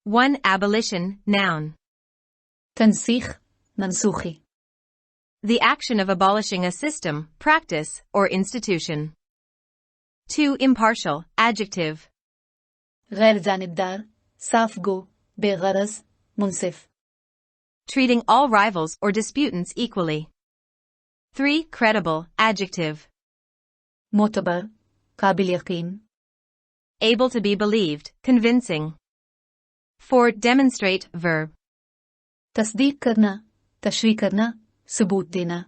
1. Abolition, noun. تنسيخ منسوخي. The action of abolishing a system, practice, or institution. 2. Impartial, adjective. غير جانبدار صاف جو بغرض منصف. Treating all rivals or disputants equally. 3. Credible, adjective. معتبر قابل يقين. Able to be believed, convincing. 4. Demonstrate, verb. تصديق करना तशरीह करना सबूत देना.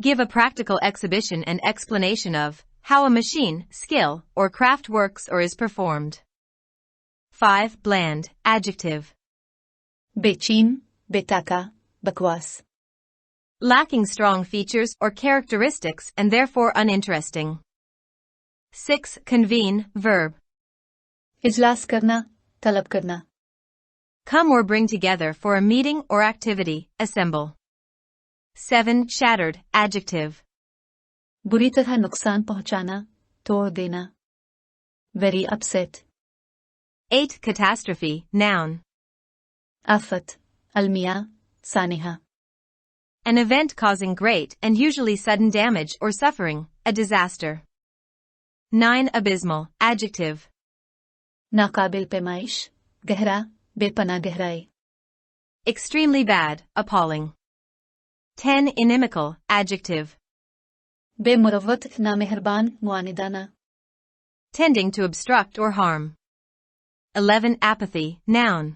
Give a practical exhibition and explanation of how a machine, skill, or craft works or is performed. 5. Bland, adjective. बेचीन बेताका बकवास. Lacking strong features or characteristics and therefore uninteresting. 6. Convene, verb. इजलास करना तलब करना. Come or bring together for a meeting or activity, assemble. 7. Shattered, adjective. बुरी तरह नुकसान पहुंचाना तोड़ देना. Very upset. 8. Catastrophe, noun. आफत अलमिया सानेहा. An event causing great and usually sudden damage or suffering, a disaster. 9. Abysmal, adjective. नाकाबिल पैमाइश गहरा बेपना गहराई. Extremely bad, appalling. 10. Inimical, adjective. बेमुरवत नामेहरबान मुआनिदाना. Tending to obstruct or harm. 11. Apathy, noun.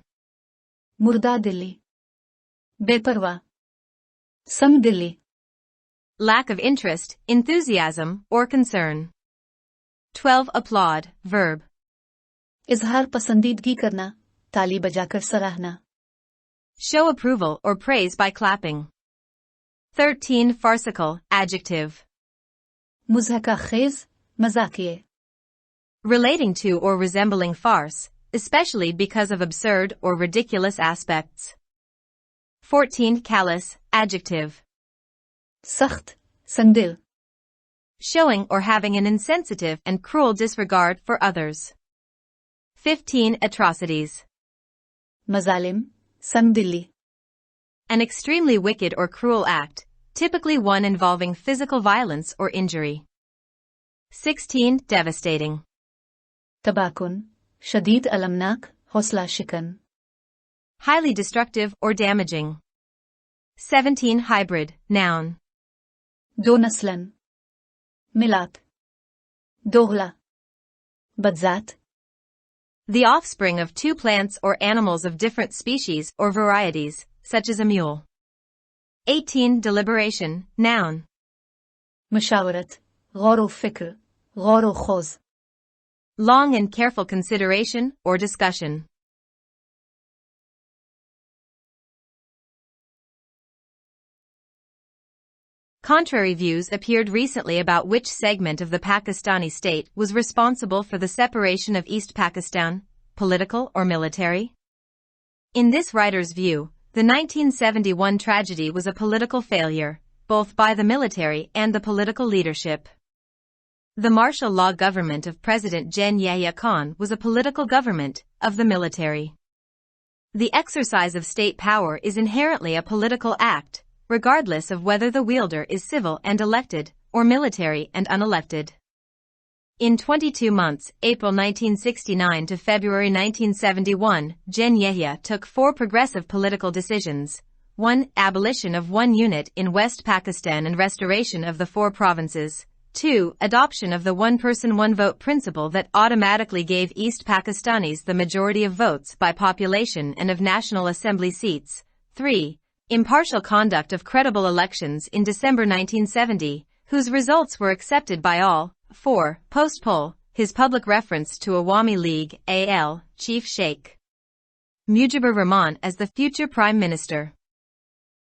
मुर्दा Delhi बेपरवाह समदिल्ली. Lack of interest, enthusiasm, or concern. 12. Applaud, verb. इजहार पसंदीदगी करना ताली बजाकर सराहना. Show approval or praise by clapping. 13. Farcical, adjective. मुज़हका खेज मजाकिये. Relating to or resembling farce, especially because of absurd or ridiculous aspects. 14. Callous, adjective. सख्त संदिल. Showing or having an insensitive and cruel disregard for others. 15. Atrocities. मजालिम समदिल्ली. An extremely wicked or cruel act, typically one involving physical violence or injury. 16. Devastating. तबाकुन शदीद अलमनाक हौसला शिकन. Highly destructive or damaging. 17. Hybrid, noun. दो नस्लन मिलाप दोगला बदजात. The offspring of two plants or animals of different species or varieties, such as a mule. 18. Deliberation, noun. مشاورت غور و فکر غور و خوز. Long and careful consideration or discussion. Contrary views appeared recently about which segment of the Pakistani state was responsible for the separation of East Pakistan, political or military. In this writer's view, the 1971 tragedy was a political failure, both by the military and the political leadership. The martial law government of President Gen Yahya Khan was a political government of the military. The exercise of state power is inherently a political act, regardless of whether the wielder is civil and elected, or military and unelected. In 22 months, April 1969 to February 1971, Gen Yahya took 4 progressive political decisions. 1. Abolition of one unit in West Pakistan and restoration of the 4 provinces. 2. Adoption of the one-person one-vote principle that automatically gave East Pakistanis the majority of votes by population and of National Assembly seats. 3. Impartial conduct of credible elections in December 1970, whose results were accepted by all. 4. Post-poll, his public reference to Awami League, AL, Chief Sheikh Mujibur Rahman as the future Prime Minister.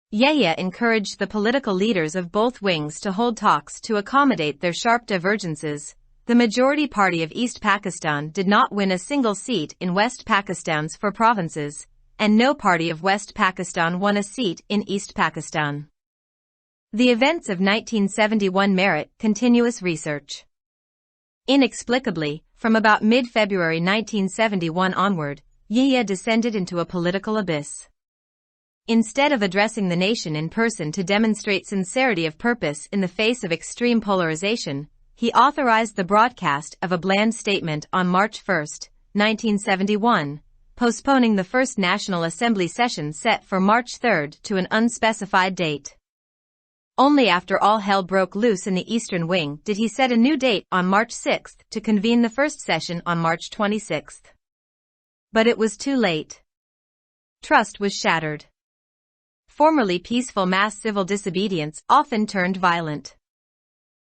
Yahya encouraged the political leaders of both wings to hold talks to accommodate their sharp divergences. The majority party of East Pakistan did not win a single seat in West Pakistan's 4 provinces, and no party of West Pakistan won a seat in East Pakistan. The events of 1971 merit continuous research. Inexplicably, from about mid-February 1971 onward, Yahya descended into a political abyss. Instead of addressing the nation in person to demonstrate sincerity of purpose in the face of extreme polarization, he authorized the broadcast of a bland statement on March 1, 1971, postponing the first National Assembly session set for March 3 to an unspecified date. Only after all hell broke loose in the Eastern Wing did he set a new date on March 6 to convene the first session on March 26. But it was too late. Trust was shattered. Formerly peaceful mass civil disobedience often turned violent.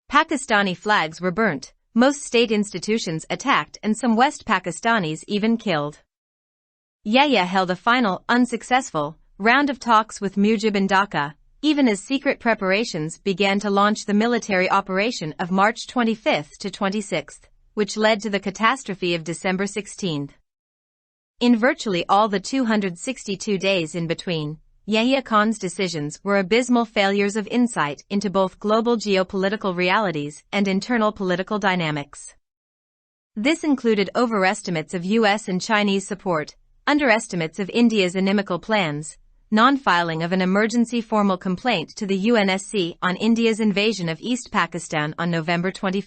Pakistani flags were burnt, most state institutions attacked, and some West Pakistanis even killed. Yahya held a final, unsuccessful, round of talks with Mujib in Dhaka, even as secret preparations began to launch the military operation of March 25 to 26, which led to the catastrophe of December 16. In virtually all the 262 days in between, Yahya Khan's decisions were abysmal failures of insight into both global geopolitical realities and internal political dynamics. This included overestimates of US and Chinese support, underestimates of India's inimical plans, non-filing of an emergency formal complaint to the UNSC on India's invasion of East Pakistan on November 21,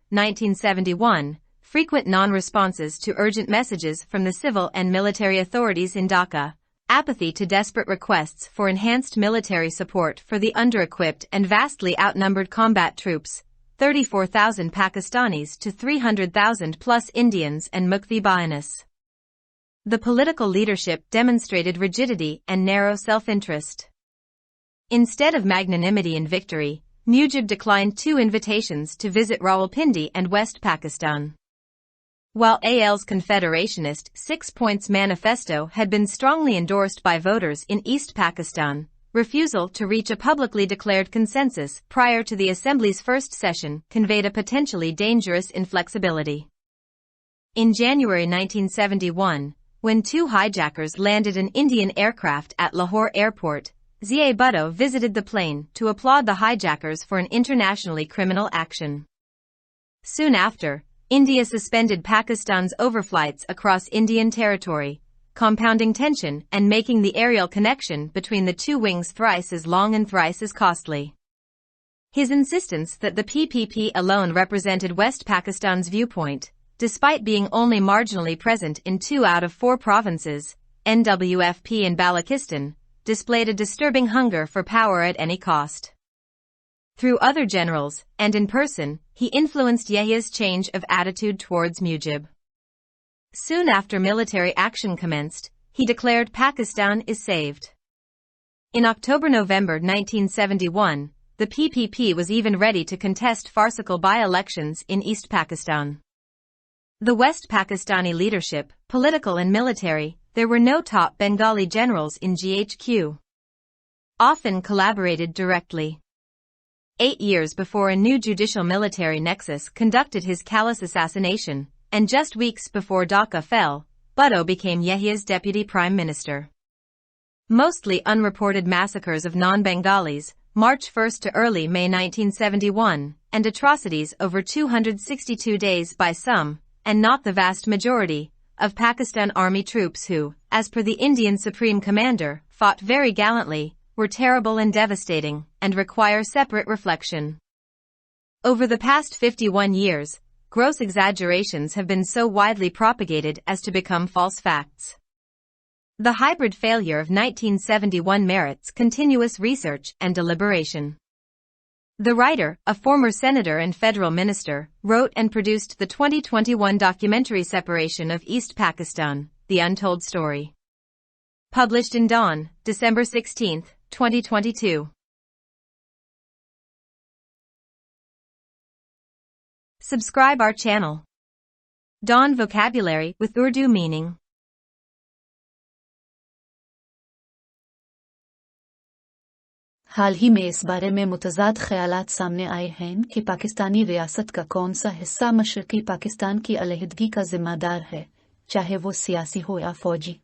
1971, frequent non-responses to urgent messages from the civil and military authorities in Dhaka, apathy to desperate requests for enhanced military support for the under-equipped and vastly outnumbered combat troops, 34,000 Pakistanis to 300,000 plus Indians and Mukti Bayanis. The political leadership demonstrated rigidity and narrow self-interest. Instead of magnanimity and victory, Mujib declined 2 invitations to visit Rawalpindi and West Pakistan. While AL's Confederationist 6 Points Manifesto had been strongly endorsed by voters in East Pakistan, refusal to reach a publicly declared consensus prior to the Assembly's first session conveyed a potentially dangerous inflexibility. In January 1971, when 2 hijackers landed an Indian aircraft at Lahore Airport, Zia Bhutto visited the plane to applaud the hijackers for an internationally criminal action. Soon after, India suspended Pakistan's overflights across Indian territory, compounding tension and making the aerial connection between the 2 wings thrice as long and thrice as costly. His insistence that the PPP alone represented West Pakistan's viewpoint, despite being only marginally present in 2 out of 4 provinces, NWFP and Balochistan, displayed a disturbing hunger for power at any cost. Through other generals, and in person, he influenced Yahya's change of attitude towards Mujib. Soon after military action commenced, he declared Pakistan is saved. In October-November 1971, the PPP was even ready to contest farcical by-elections in East Pakistan. The West Pakistani leadership, political and military, there were no top Bengali generals in GHQ. Often collaborated directly. 8 years before a new judicial military nexus conducted his callous assassination, and just weeks before Dhaka fell, Bhutto became Yahya's deputy prime minister. Mostly unreported massacres of non-Bengalis, March 1 to early May 1971, and atrocities over 262 days by some, and not the vast majority, of Pakistan Army troops who, as per the Indian Supreme Commander, fought very gallantly, were terrible and devastating, and require separate reflection. Over the past 51 years, gross exaggerations have been so widely propagated as to become false facts. The hybrid failure of 1971 merits continuous research and deliberation. The writer, a former senator and federal minister, wrote and produced the 2021 documentary Separation of East Pakistan, The Untold Story. Published in Dawn, December 16, 2022. Subscribe our channel. Dawn Vocabulary with Urdu meaning. हाल ही में इस बारे में मुतज़ाद ख़यालात सामने आए हैं कि पाकिस्तानी रियासत का कौन सा हिस्सा मशरक़ी पाकिस्तान की अलहदगी का ज़िम्मेदार है, चाहे वो सियासी हो या फ़ौजी।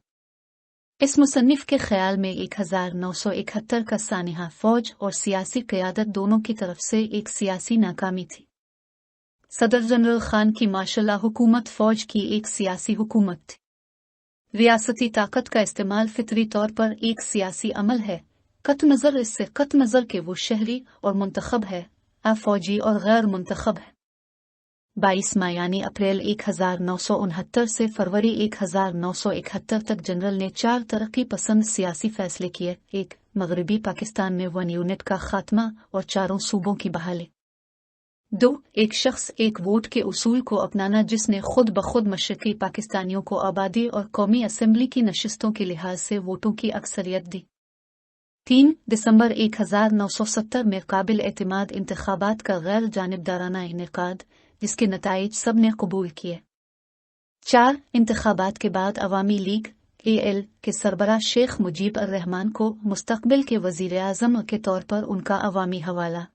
इस मुसन्निफ़ के ख़याल में 1971 का सानिहा फ़ौज और सियासी क़यादत दोनों की तरफ से एक सियासी नाकामी थी। सदर जनरल खान की माशाल्लाह हुकूमत फ़ौज की एक सियासी हुकूमत थी। रियासती ताकत का इस्तेमाल फितरी तौर पर एक सियासी अमल है, कत नज़र इससे कत नज़र के वो शहरी और मुंतखब है, फौजी और गैर मुंतखब है। 22 मई यानी अप्रैल 1969 से फरवरी 1971 तक जनरल ने 4 तरक्की पसंद सियासी फैसले किए। 1. मगरबी पाकिस्तान में 1 यूनिट का खात्मा और 4 सूबों की बहाली। 2. एक शख्स एक वोट के उसूल को अपनाना जिसने खुद बखुद मशरकी पाकिस्तानियों को आबादी और कौमी असेंबली की नशिस्तों के लिहाज से वोटों की अक्सरियत दी। 3. दिसंबर 1970 में काबिल एतमाद इंतखाबात का गैर जानिबदाराना इनेकाद, जिसके नताइज सब ने कबूल किए। 4. इंतखाबात के बाद अवामी लीग AL के सरबराह शेख मुजीब उर-रहमान को मुस्तकबिल के वजीर आज़म के तौर पर उनका अवामी हवाला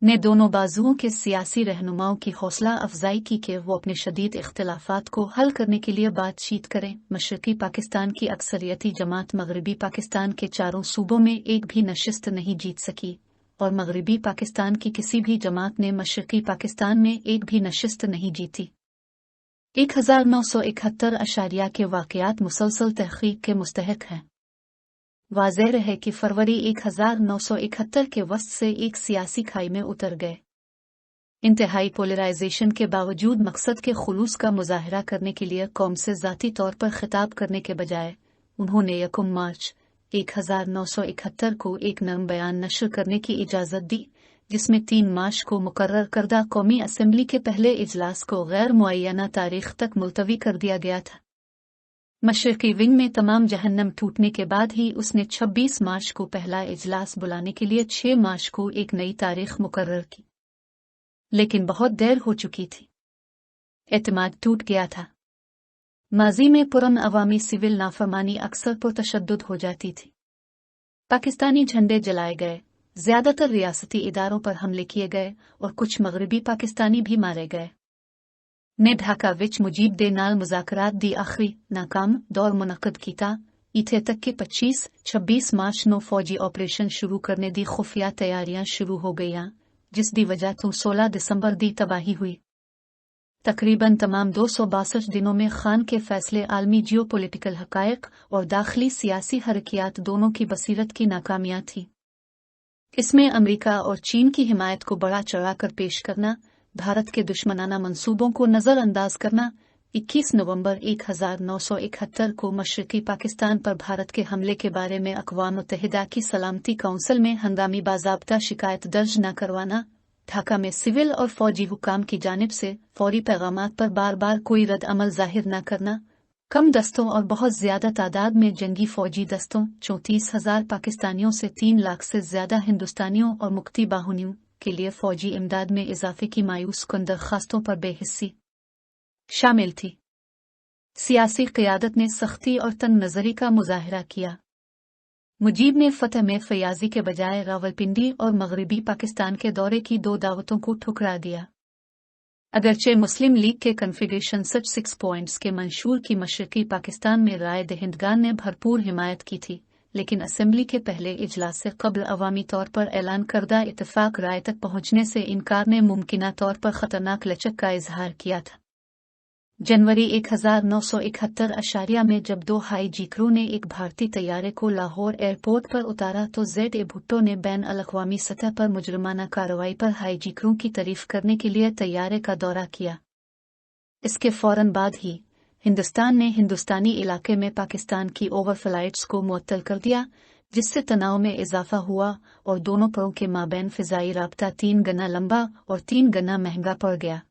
ने दोनों बाजुओं के सियासी रहनुमाओं की हौसला अफजाई की कि वो अपने शदीद इख्तिलाफात को हल करने के लिए बातचीत करें। मशरकी पाकिस्तान की अक्सरियती जमात मगरबी पाकिस्तान के 4 सूबों में एक भी नशिस्त नहीं जीत सकी और मगरबी पाकिस्तान की किसी भी जमात ने मशरकी पाकिस्तान में एक भी नशिस्त नहीं जीती। 1971 अशारिया के वाक़यात मुसलसल तहक़ीक़ के मुस्तहक़ हैं। वाज़ेह है कि फरवरी 1971 के वस्त से एक सियासी खाई में उतर गए। इंतहाई पोलराइजेशन के बावजूद मकसद के खुलूस का मुजाहरा करने के लिए कौम से ज़ाती तौर पर खिताब करने के बजाय उन्होंने 1 मार्च 1971 को एक नरम बयान नशर करने की इजाज़त दी, जिसमें 3 मार्च को मुकर्रर करदा कौमी असेंबली के पहले इजलास को गैर मुअय्यना तारीख तक मुलतवी कर दिया गया था। मशरकी विंग में तमाम जहन्नम टूटने के बाद ही उसने 26 मार्च को पहला इजलास बुलाने के लिए 6 मार्च को एक नई तारीख मुकर्रर की, लेकिन बहुत देर हो चुकी थी। एतमाद टूट गया था। माजी में पुरअमन अवामी सिविल नाफरमानी अक्सर पुरतशद्दुद हो जाती थी। पाकिस्तानी झंडे जलाए गए, ज्यादातर रियासती इदारों पर हमले किए गए और कुछ मगरबी पाकिस्तानी भी मारे गए। ने ढाका विच मुजीब दे नाल मुज़ाकरात दी आखिरी नाकाम दौर मुनक़द कीता। इथे तक के 25-26 मार्च नो फौजी ऑपरेशन शुरू करने दी खुफिया तैयारियां शुरू हो गईयां, जिस दी वजह तो 16 दिसंबर दी तबाही हुई। तकरीबन तमाम 262 दिनों में खान के फैसले आलमी जियो पॉलिटिकल हक़ाइक़ और दाखिली सियासी हरकियात दोनों की बसीरत की नाकामियां थी। इसमें अमेरिका और चीन की हिमायत को बढ़ा चढ़ाकर पेश करना, भारत के दुश्मनाना मंसूबों को नज़रअंदाज करना। 21 नवंबर 1971 को मशरकी पाकिस्तान पर भारत के हमले के बारे में अक़वाम मुत्तहिदा की सलामती काउंसिल में हंगामी बाज़ाब्ता शिकायत दर्ज न करवाना, ढाका में सिविल और फौजी हुकाम की जानिब से फौरी पैगामात पर बार बार कोई रद्द अमल जाहिर न करना, कम दस्तों और बहुत ज्यादा तादाद में जंगी फौजी दस्तों 34,000 पाकिस्तानियों से 3 लाख से ज्यादा हिंदुस्तानियों और मुक्ति बाहुनियों के लिए फौजी इमदाद में इजाफे की मायूस कुन दरख्वास्तों पर बेहिस्सी शामिल थी। सियासी क़यादत ने सख्ती और तंग नज़री का मुजाहरा किया। मुजीब ने फतह में फयाजी के बजाय रावलपिंडी और मगरबी पाकिस्तान के दौरे की 2 दावतों को ठुकरा दिया। अगरचे मुस्लिम लीग के कन्फिगरेशन सच 6 पॉइंट्स के मंशूर की मशरकी पाकिस्तान में राय दहिंदगान ने भरपूर हिमायत की थी, लेकिन असेंबली के पहले इजलास से कब्ल अवामी तौर पर ऐलान करदा इत्तेफाक राय तक पहुंचने से इनकार ने मुमकिना तौर पर खतरनाक लचक का इजहार किया था। जनवरी 1971 अशारिया में जब 2 हाई जिक्रों ने एक भारतीय तैयारे को लाहौर एयरपोर्ट पर उतारा तो ज़ेड भुट्टो ने बैन अल-अक़वामी सतह पर मुजरमाना कार्रवाई पर हाई जिक्रों की तारीफ करने के लिए तैयारे का दौरा किया। इसके फौरन बाद ही हिंदुस्तान ने हिंदुस्तानी इलाके में पाकिस्तान की ओवर फ्लाइट्स को मुअत्तल कर दिया, जिससे तनाव में इजाफा हुआ और दोनों परों के माबैन फ़िज़ाई राब्ता 3 गुना लंबा और 3 गुना महंगा पड़ गया।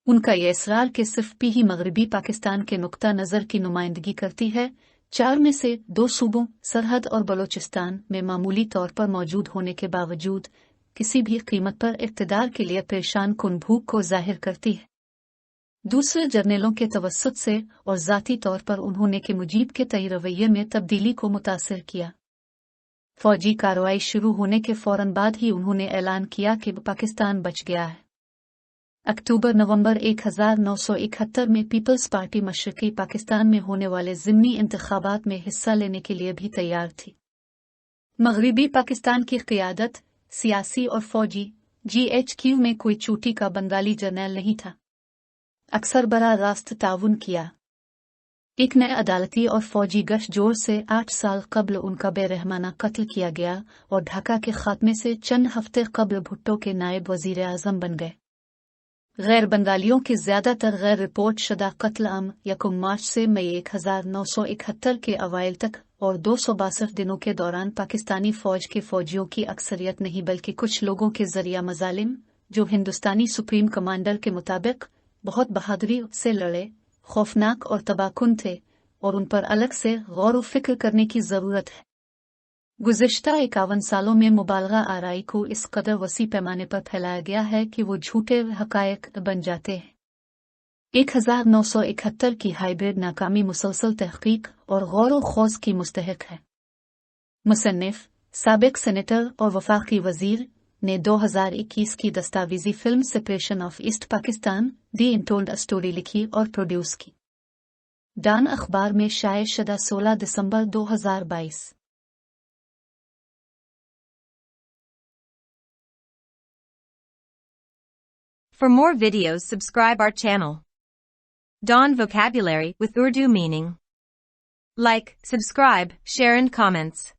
उनका यह इसरार कि सिर्फ पी ही मगरबी पाकिस्तान के नुक्ता नज़र की नुमाइंदगी करती है, 4 में से 2 सूबों सरहद और बलोचिस्तान में मामूली तौर पर मौजूद होने के बावजूद किसी भी कीमत पर इक़्तिदार के लिए परेशान कुन भूख को जाहिर करती है। दूसरे जर्नलों के तवस्सुत से और ज़ाती तौर पर उन्होंने के मुजीब के तय रवैये में तब्दीली को मुतासिर किया। फौजी कार्रवाई शुरू होने के फौरन बाद ही उन्होंने ऐलान किया कि पाकिस्तान बच गया है। अक्टूबर-नवंबर 1971 में पीपल्स पार्टी मशरकी पाकिस्तान में होने वाले ज़िमनी इंतखाबात में हिस्सा लेने के लिए भी तैयार थी। मगरबी पाकिस्तान की क़यादत, सियासी और फौजी GHQ में कोई चोटी का बंगाली जर्नल नहीं था। अक्सर बरा रास्त ताउन किया। एक नए अदालती और फौजी गठजोड़ से 8 साल कबल उनका बेरहमाना कत्ल किया गया और ढाका के खात्मे से चंद हफ्ते कबल भुट्टो के नायब वजीर आजम बन गए। गैर बंगालियों के ज्यादातर गैर रिपोर्ट शुदा कत्ल आम यकम मार्च से मई 1971 के अवाइल तक और 262 दिनों के दौरान पाकिस्तानी फौज के फौजियों की अक्सरियत नहीं बल्कि कुछ लोगों के जरिया मजालिम, जो हिंदुस्तानी सुप्रीम कमांडर के मुताबिक बहुत बहादुरी से लड़े, खौफनाक और तबाहकुन थे और उन पर अलग से गौर व फिक्र करने की जरूरत है। गुज़िश्ता 51 सालों में मुबालगा आराई को इस कदर वसी पैमाने पर फैलाया गया है कि वो झूठे हकायक बन जाते हैं। 1971 की हाइब्रिड नाकामी मुसलसल तहकीक और गौर व खौज की मुस्तहक है। मुसन्निफ, साबिक सेनेटर और वफाकी वजीर ने 2021 की दस्तावेजी फिल्म separation of East Pakistan the untold story लिखी और प्रोड्यूस की। डान अखबार में शाये शुदा 16 दिसंबर 2022। For more videos, subscribe our channel. Dawn Vocabulary with Urdu meaning. Like, subscribe, share and comments.